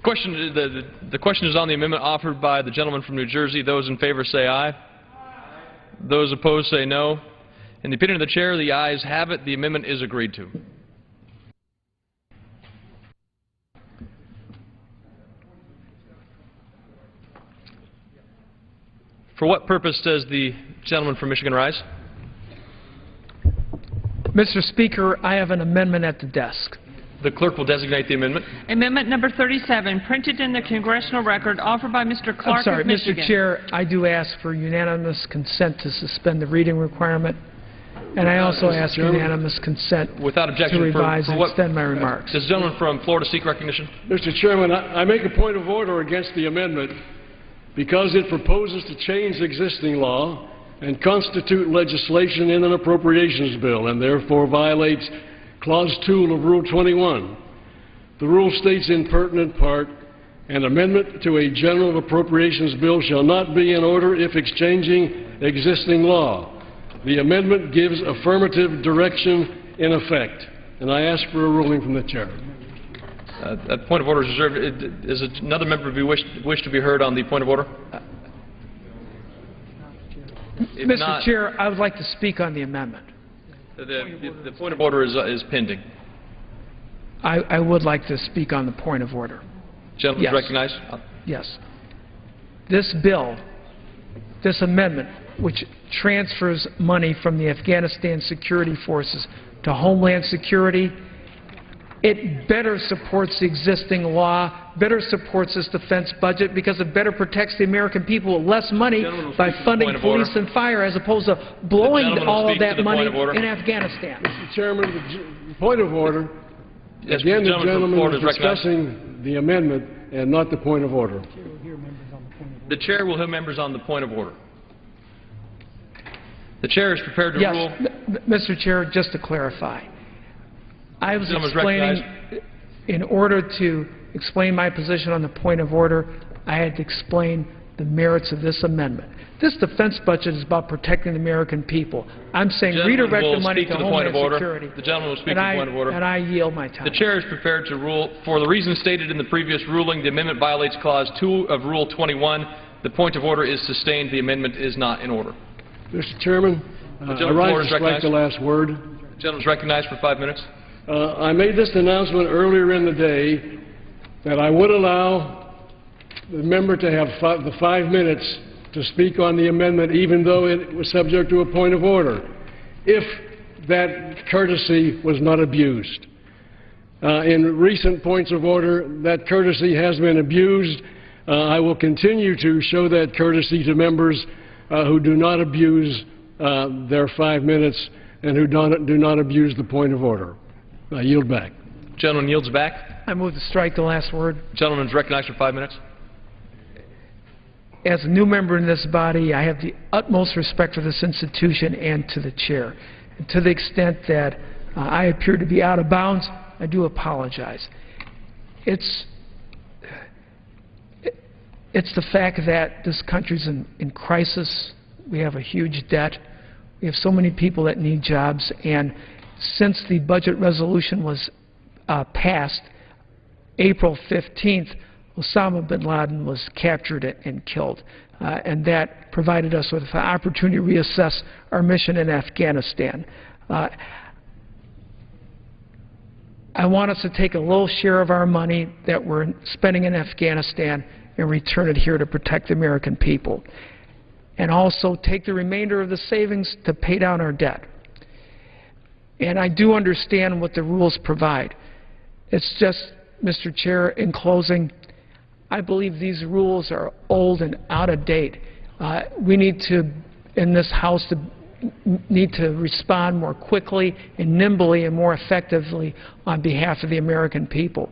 The question is on the amendment offered by the gentleman from New Jersey. Those in favor say aye. Those opposed say no. In the opinion of the chair, the ayes have it. The amendment is agreed to. For what purpose does the gentleman from Michigan rise? Mr. Speaker, I have an amendment at the desk. The clerk will designate the amendment. Amendment number 37, printed in the congressional record, offered by Mr. Clark I'm sorry, of Michigan. Mr. Chair, I do ask for unanimous consent to suspend the reading requirement, and I also ask unanimous consent without objection to revise for and extend my remarks. Does the gentleman from Florida seek recognition? Mr. Chairman, I make a point of order against the amendment because it proposes to change existing law and constitute legislation in an appropriations bill and therefore violates Clause 2 of Rule 21. The rule states in pertinent part, an amendment to a general appropriations bill shall not be in order if exchanging existing law. The amendment gives affirmative direction in effect, and I ask for a ruling from the chair. That point of order is reserved. Is another member wish to be heard on the point of order? Mr. Chair, I would like to speak on the amendment. The point of order is pending. I would like to speak on the point of order. Gentleman Yes. recognized. Yes. This bill, this amendment, which transfers money from the Afghanistan security forces to Homeland Security, it better supports the existing law better supports this defense budget because it better protects the American people with less money by funding police and fire as opposed to blowing all of that money in Afghanistan. Mr. Chairman, the point of order. Again, the gentleman is discussing the amendment and not the point of order. The chair will hear members on the point of order. The chair is prepared to rule. Mr. Chair, just to clarify, I was explaining, in order to explain my position on the point of order, I had to explain the merits of this amendment. This defense budget is about protecting the American people. I'm saying redirect the money to Homeland Security. The gentleman will speak to the point of order. And I yield my time. The chair is prepared to rule. For the reasons stated in the previous ruling, the amendment violates Clause 2 of Rule 21. The point of order is sustained. The amendment is not in order. Mr. Chairman, I rise to strike the last word. The gentleman is recognized for 5 minutes. I made this announcement earlier in the day that I would allow the member to have the 5 minutes to speak on the amendment, even though it was subject to a point of order, if that courtesy was not abused. In recent points of order, that courtesy has been abused. I will continue to show that courtesy to members who do not abuse their 5 minutes and who do not abuse the point of order. I yield back. Gentleman yields back. I move to strike the last word. Gentleman is recognized for 5 minutes. As a new member in this body, I have the utmost respect for this institution and to the chair. And to the extent that I appear to be out of bounds, I do apologize. It's the fact that this country's in crisis. We have a huge debt. We have so many people that need jobs. And since the budget resolution was passed, April 15th, Osama bin Laden was captured and killed. And that provided us with an opportunity to reassess our mission in Afghanistan. I want us to take a little share of our money that we're spending in Afghanistan and return it here to protect the American people. And also take the remainder of the savings to pay down our debt. And I do understand what the rules provide. It's just, Mr. Chair, in closing, I believe these rules are old and out of date. We need to, in this House, need to respond more quickly and nimbly and more effectively on behalf of the American people.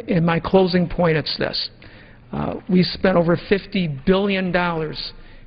In my closing point, it's this. We spent over $50 billion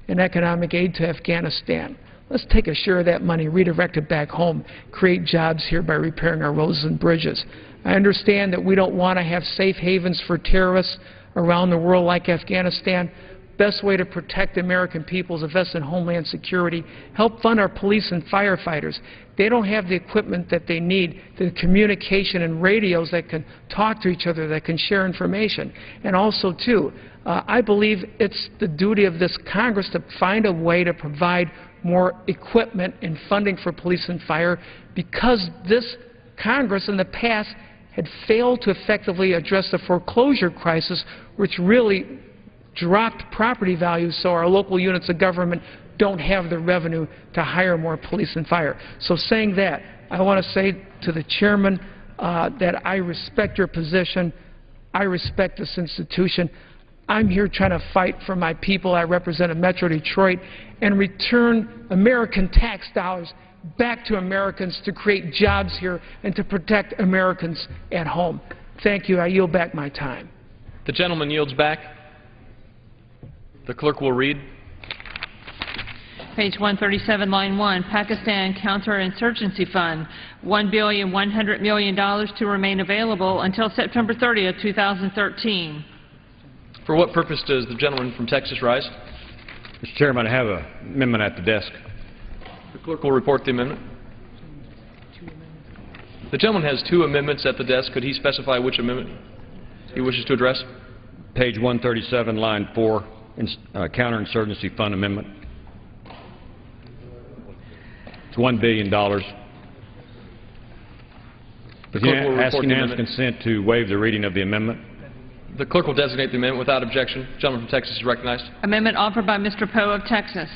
in economic aid to Afghanistan. Let's take a share of that money, redirect it back home, create jobs here by repairing our roads and bridges. I understand that we don't want to have safe havens for terrorists around the world like Afghanistan. Best way to protect the American people is invest in Homeland Security. Help fund our police and firefighters. They don't have the equipment that they need, the communication and radios that can talk to each other, that can share information. And also, too, I believe it's the duty of this Congress to find a way to provide more equipment and funding for police and fire, because this Congress in the past had failed to effectively address the foreclosure crisis, which really dropped property values, so our local units of government don't have the revenue to hire more police and fire. So saying that, I want to say to the chairman that I respect your position. I respect this institution. I'm here trying to fight for my people. I represent in Metro Detroit and return American tax dollars back to Americans to create jobs here and to protect Americans at home. Thank you. I yield back my time. The gentleman yields back. The clerk will read. Page 137, line 1, Pakistan Counterinsurgency Fund, $1.1 billion to remain available until September 30th, 2013. For what purpose does the gentleman from Texas rise? Mr. Chairman, I have an amendment at the desk. The clerk will report the amendment. The gentleman has 2 amendments at the desk. Could he specify which amendment he wishes to address? Page 137, line 4, Counterinsurgency Fund Amendment. It's $1 billion. Ask unanimous consent to waive the reading of the amendment. The clerk will designate the amendment without objection. The gentleman from Texas is recognized. Amendment offered by Mr. Poe of Texas.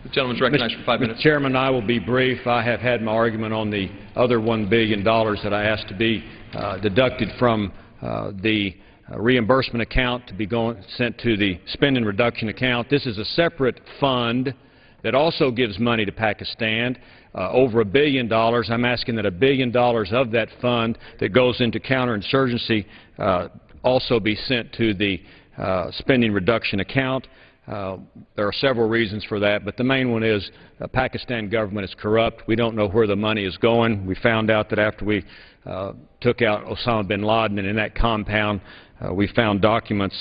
The gentleman is recognized for 5 minutes. Mr. Chairman, I will be brief. I have had my argument on the other $1 billion that I asked to be deducted from the reimbursement account to be sent to the spending reduction account. This is a separate fund that also gives money to Pakistan, over $1 billion. I'm asking that $1 billion of that fund that goes into counterinsurgency also be sent to the spending reduction account. There are several reasons for that, but the main one is the Pakistan government is corrupt. We don't know where the money is going. We found out that after we took out Osama bin Laden, and in that compound we found documents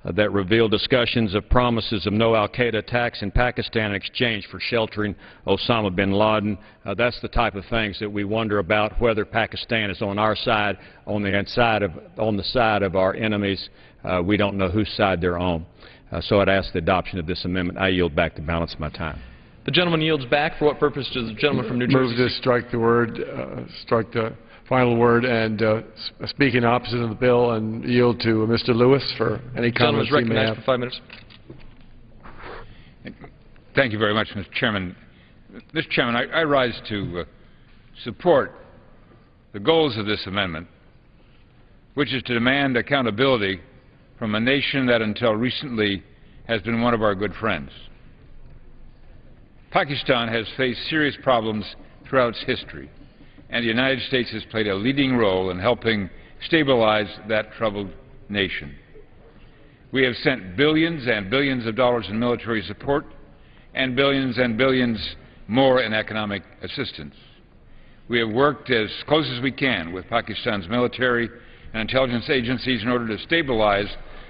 that reveal discussions of promises of no al-Qaeda attacks in Pakistan in exchange for sheltering Osama bin Laden. That's the type of things that we wonder about, whether Pakistan is on our side, on the side of our enemies. We don't know whose side they're on. So I'd ask the adoption of this amendment. I yield back the balance of my time. The gentleman yields back. For what purpose does the gentleman from New Jersey? Move to strike the word, strike the final word, and speak in opposite of the bill, and yield to Mr. Lewis for any comments he may have. The gentleman is recognized for 5 minutes. Thank you very much, Mr. Chairman. Mr. Chairman, I rise to support the goals of this amendment, which is to demand accountability from a nation that until recently has been one of our good friends. Pakistan has faced serious problems throughout its history, and the United States has played a leading role in helping stabilize that troubled nation. We have sent billions and billions of dollars in military support and billions more in economic assistance. We have worked as close as we can with Pakistan's military and intelligence agencies in order to stabilize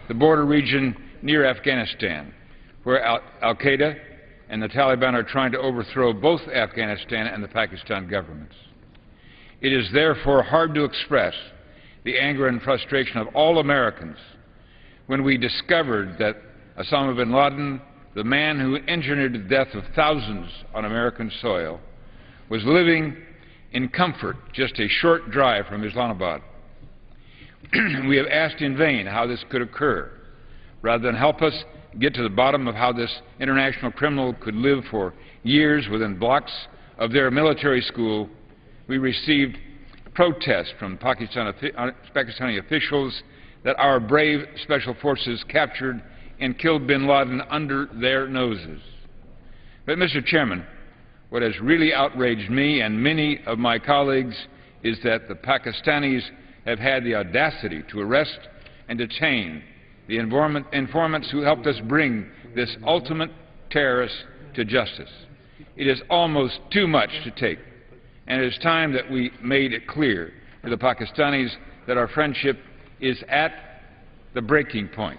the border region near Afghanistan, where al-Qaeda and the Taliban are trying to overthrow both Afghanistan and the Pakistan governments. It is therefore hard to express the anger and frustration of all Americans when we discovered that Osama bin Laden, the man who engineered the death of thousands on American soil, was living in comfort just a short drive from Islamabad. We have asked in vain how this could occur. Rather than help us get to the bottom of how this international criminal could live for years within blocks of their military school, we received protests from Pakistani officials that our brave special forces captured and killed bin Laden under their noses. But, Mr. Chairman, what has really outraged me and many of my colleagues is that the Pakistanis have had the audacity to arrest and detain the informants who helped us bring this ultimate terrorist to justice. It is almost too much to take, and it is time that we made it clear to the Pakistanis that our friendship is at the breaking point.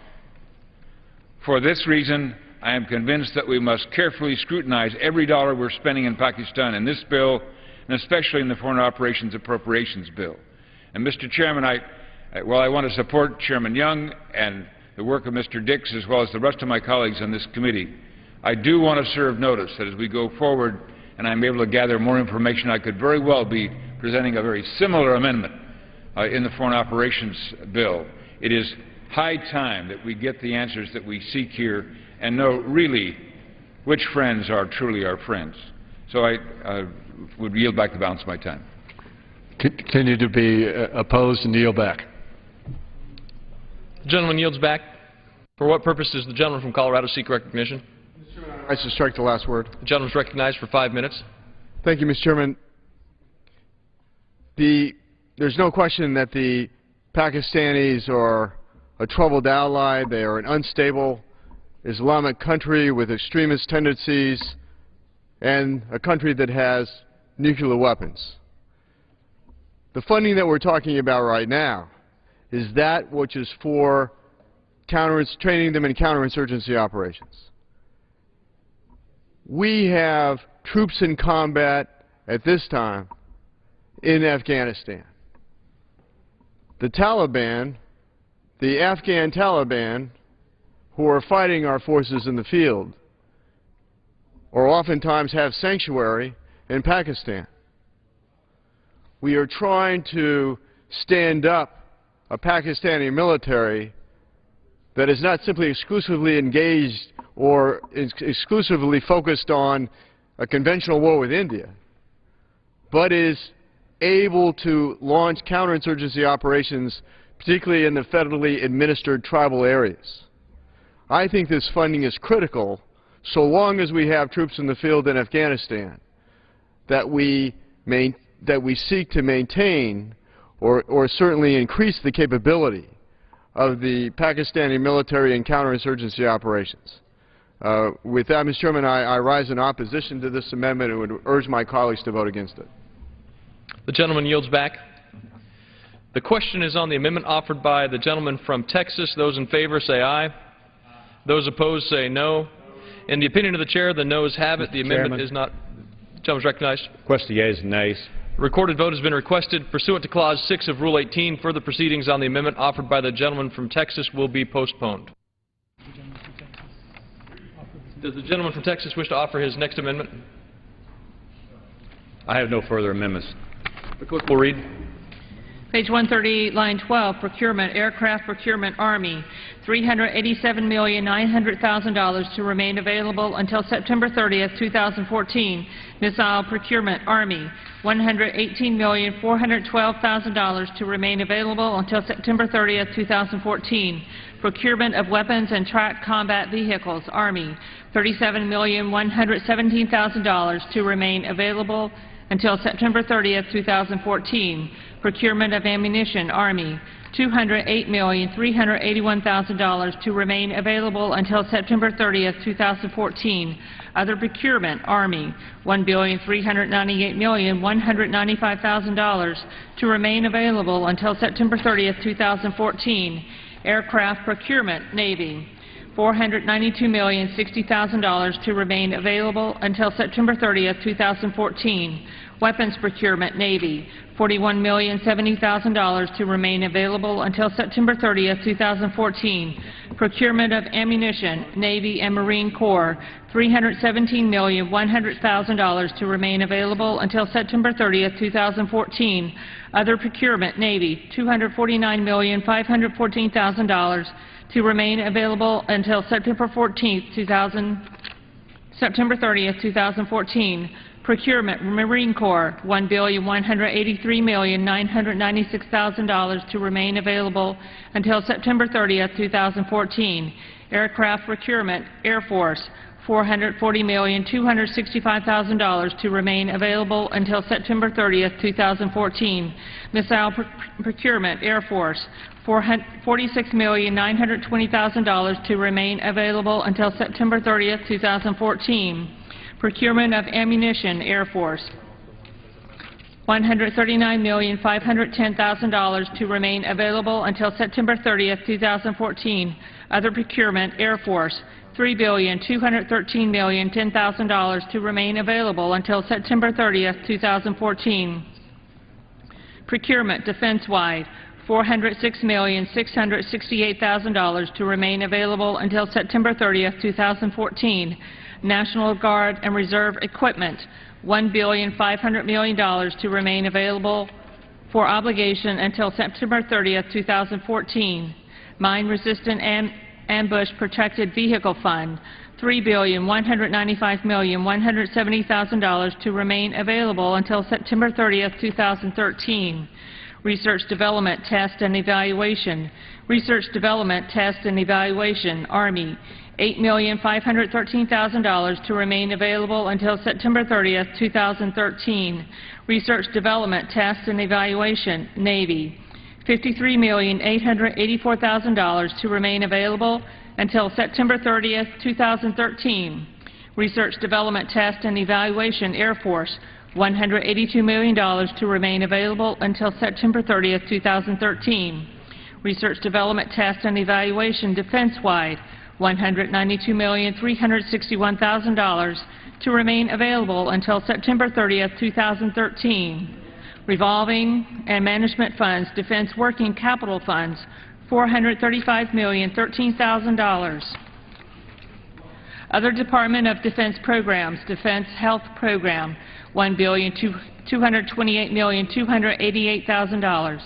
For this reason, I am convinced that we must carefully scrutinize every dollar we're spending in Pakistan in this bill, and especially in the Foreign Operations Appropriations bill. And, Mr. Chairman, while I want to support Chairman Young and the work of Mr. Dix as well as the rest of my colleagues on this committee, I do want to serve notice that as we go forward and I'm able to gather more information, I could very well be presenting a very similar amendment in the Foreign Operations bill. It is high time that we get the answers that we seek here and know really which friends are truly our friends. So I would yield back the balance of my time. Continue to be opposed and yield back. The gentleman yields back. For what purpose does the gentleman from Colorado seek recognition? I should strike the last word. The gentleman is recognized for 5 minutes. Thank you, Mr. Chairman. There's no question that the Pakistanis are a troubled ally. They are an unstable Islamic country with extremist tendencies and a country that has nuclear weapons. The funding that we're talking about right now is that which is for training them in counterinsurgency operations. We have troops in combat at this time in Afghanistan. The Taliban, the Afghan Taliban, who are fighting our forces in the field, or oftentimes have sanctuary in Pakistan. We are trying to stand up a Pakistani military that is not simply exclusively engaged or is exclusively focused on a conventional war with India, but is able to launch counterinsurgency operations, particularly in the federally administered tribal areas. I think this funding is critical so long as we have troops in the field in Afghanistan, that we seek to maintain or certainly increase the capability of the Pakistani military and counterinsurgency operations. With that, Mr. Chairman, I rise in opposition to this amendment and would urge my colleagues to vote against it. The gentleman yields back. The question is on the amendment offered by the gentleman from Texas. Those in favor say aye. Those opposed say no. In the opinion of the chair, the noes have it. The amendment is not. The gentleman is recognized. Request the yeas and nays. Recorded vote has been requested. Pursuant to Clause 6 of Rule 18, further proceedings on the amendment offered by the gentleman from Texas will be postponed. Does the gentleman from Texas wish to offer his next amendment? I have no further amendments. The clerk will read. Page 138, line 12, procurement, aircraft procurement, Army, $387,900,000 to remain available until September 30th, 2014. Missile procurement, Army, $118,412,000 to remain available until September 30th, 2014. Procurement of weapons and tracked combat vehicles, Army, $37,117,000 to remain available until September 30th, 2014. Procurement of ammunition, Army, $208,381,000 to remain available until September 30th, 2014. Other procurement, Army, $1,398,195,000 to remain available until September 30th, 2014. Aircraft procurement, Navy, $492,060,000 to remain available until September 30th, 2014. Weapons procurement, Navy, $41,070,000 to remain available until September 30th, 2014. Procurement of ammunition, Navy and Marine Corps, $317,100,000 to remain available until September 30th, 2014. Other procurement, Navy, $249,514,000 to remain available until September 30th, 2014. Procurement, Marine Corps, $1,183,996,000 to remain available until September 30th, 2014. Aircraft procurement, Air Force, $440,265,000 to remain available until September 30th, 2014. Missile procurement, Air Force, $46,920,000 to remain available until September 30th, 2014. Procurement of ammunition, Air Force, $139,510,000 to remain available until September 30th, 2014. Other procurement, Air Force, $3,213,010,000 to remain available until September 30th, 2014. Procurement, defense-wide, $406,668,000 to remain available until September 30th, 2014. National Guard and Reserve equipment, $1,500,000,000 to remain available for obligation until September 30th, 2014. Mine-resistant ambush-protected vehicle fund, $3,195,170,000 to remain available until September 30th, 2013. Research, Development, Test, and Evaluation. Research, Development, Test, and Evaluation, Army, $8,513,000 to remain available until September 30th, 2013. Research, Development, Test, and Evaluation, Navy, $53,884,000 to remain available until September 30th, 2013. Research, Development, Test, and Evaluation, Air Force, $182 million to remain available until September 30th, 2013. Research, Development, Test, and Evaluation, defense-wide, $192,361,000 to remain available until September 30th, 2013. Revolving and management funds, defense working capital funds, $435,013,000. Other Department of Defense programs, Defense Health Program, $1,228,288,000.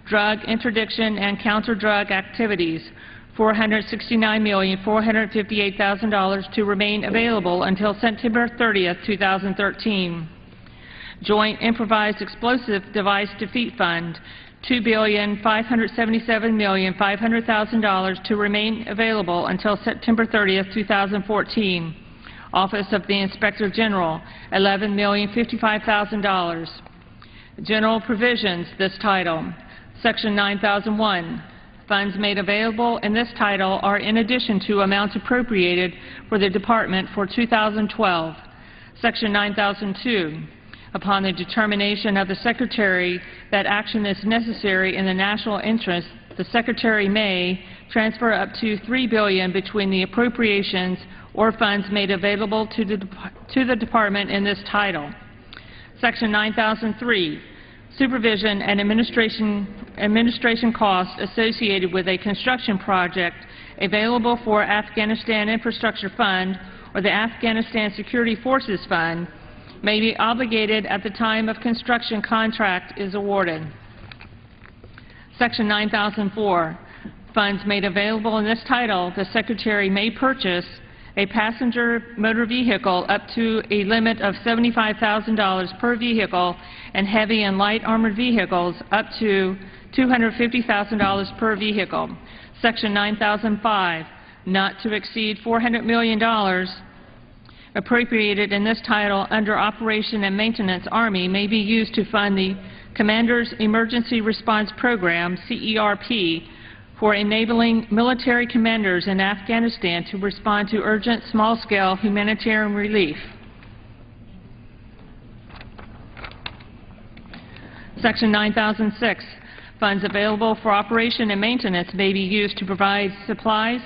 Drug interdiction and counter-drug activities, $469,458,000 to remain available until September 30th, 2013. Joint Improvised Explosive Device Defeat Fund, $2,577,500,000 to remain available until September 30th, 2014. Office of the Inspector General, $11,055,000. General Provisions, this title. Section 9001. Funds made available in this title are in addition to amounts appropriated for the Department for 2012. Section 9002. Upon the determination of the Secretary that action is necessary in the national interest, the Secretary may transfer up to $3 billion between the appropriations or funds made available to the Department in this title. Section 9003. Supervision and administration costs associated with a construction project available for Afghanistan Infrastructure Fund or the Afghanistan Security Forces Fund may be obligated at the time of construction contract is awarded. Section 9004. Funds made available in this title, the Secretary may purchase a passenger motor vehicle up to a limit of $75,000 per vehicle and heavy and light armored vehicles up to $250,000 per vehicle. Section 9005. Not to exceed $400 million appropriated in this title under Operation and Maintenance Army may be used to fund the Commander's Emergency Response Program, CERP, for enabling military commanders in Afghanistan to respond to urgent small-scale humanitarian relief. Section 9006. Funds available for operation and maintenance may be used to provide supplies,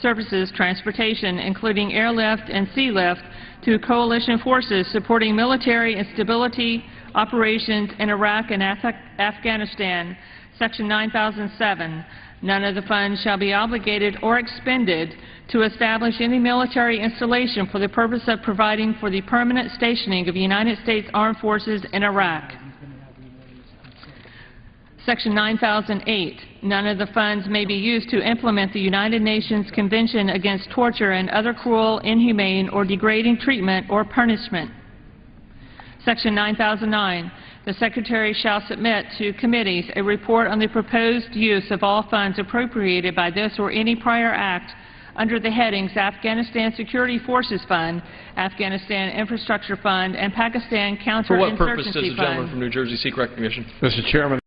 services, transportation, including airlift and sea lift, to coalition forces supporting military and stability operations in Iraq and Afghanistan. Section 9007. None of the funds shall be obligated or expended to establish any military installation for the purpose of providing for the permanent stationing of United States Armed Forces in Iraq. Section 9008. None of the funds may be used to implement the United Nations Convention Against Torture and Other Cruel, Inhumane, or Degrading Treatment or Punishment. Section 9009. The Secretary shall submit to committees a report on the proposed use of all funds appropriated by this or any prior act under the headings Afghanistan Security Forces Fund, Afghanistan Infrastructure Fund, and Pakistan Counterinsurgency Fund. For what purpose does the gentleman from New Jersey seek recognition? Mr. Chairman.